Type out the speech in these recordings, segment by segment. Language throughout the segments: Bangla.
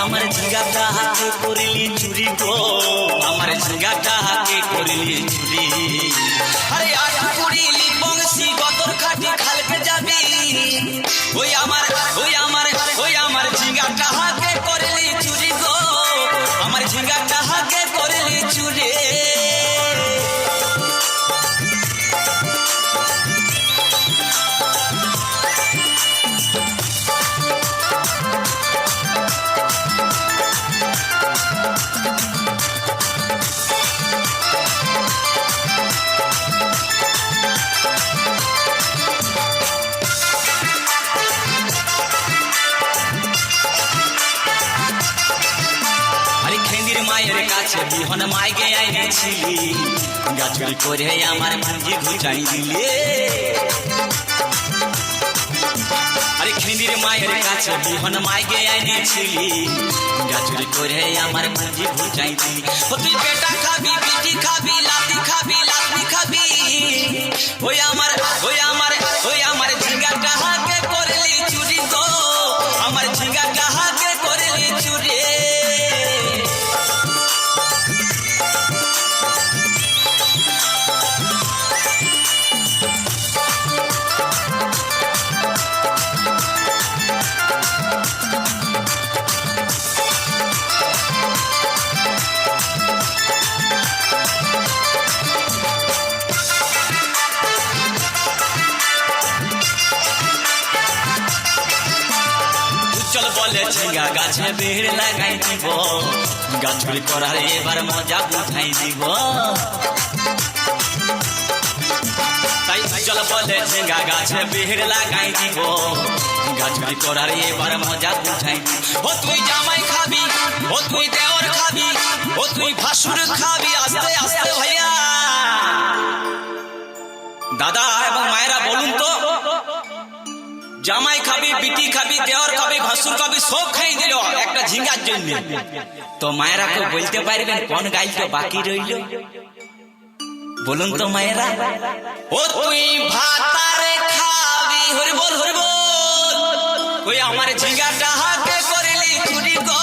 আমার ঝিঙ্গাটা হাতে করলি চুরি গো, আমার ঝিঙ্গাটা হাতে করলি চুরি। আরে আট কুড়িলি বংশী গতর খাটি খালকে যাবি, ওই আমার ঝিঙ্গাটা হাতে করলি চুরি গো, আমার ঝিঙ্গাটা হাতে করলি চুরি। মায়ের কাছে বিহন মাইকে আইনেছিলি, গাছুরি করে আমার ভাঞ্জি ঘুচাই দিলে। আরে খিন্দির মায়ের কাছে বিহন মাইকে আইনেছিলি, গাছুরি করে আমার ভাঞ্জি ঘুচাই দিলি। ও তুই পেটা খাবি, পিটি খাবি, লাতি খাবি, লাতি খাবি, ওই আমার ঝিঙ্গাটা হাতে করলি চুরি গো, আমার ঝিঙ্গাটা হাতে করলি চুরি। চল বলে ঝিঙ্গা গাছে বেড় লাগাই দিব, গাছুরি করার এবার মজা বুঝাই দিব। তাই চল বলে ঝিঙ্গা গাছে বেড় লাগাই দিব, গাছুরি করার এবার মজা বুঝাই দিব। ও তুই জামাই খাবি, ও তুই দেওর খাবি, ও তুই ভাসুর খাবি, আস্তে আস্তে ভাইয়া। দাদা এবং মায়েরা বলুন তো, জামাই খাবি, বিটি খাবি, দেওর খাবি, ভাসুর খাবি, সব খাই দিল একটা ঝিঙ্গার জন্য। তো মায়েরা কেউ বলতে পারবেন কোন গাইলটা বাকি রইল? বলুন তো মায়েরা। ও তুই ভাতারে খাবি, হরি বল হরি বল, ওই আমার ঝিঙ্গাটা হাতে করলি চুরি গো,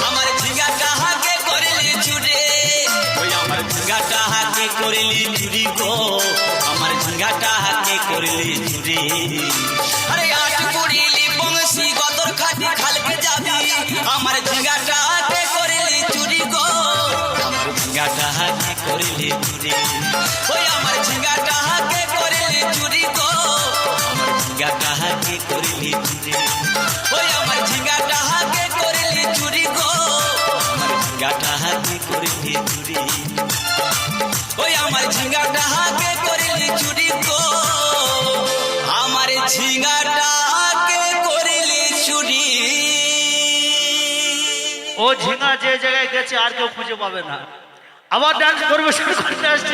আমার ঝিঙ্গাটা হাতে করলি চুরি, ওই আমার ঝিঙ্গাটা হাতে করলি চুরি গো, আমার ঝিঙ্গাটা হাতে করলি চুরি। আরে আট কুড়িলি বংশী গতর খাটি খালকে যাবি, আমার ঝিঙ্গাটা হাতে করলি চুরি গো, আমার ঝিঙ্গাটা হাতে করলি চুরি, ওই আমার ঝিঙ্গাটা হাতে করলি চুরি গো, আমার ঝিঙ্গাটা হাতে করলি চুরি, ওই আমার ঝিঙ্গাটা হাতে করলি চুরি গো, আমার ঝিঙ্গাটা হাতে করলি চুরি, ওই আমার ঝিঙ্গাটা হাতে করলি চুরি গো, আমার ঝিঙ্গাটা হাতে করলি চুরি। ও ঝিঙ্গা যে জায়গায় গেছে আর কেউ খুঁজে পাবে না। আবার ডান্স পরিবেশন করতে আসছে।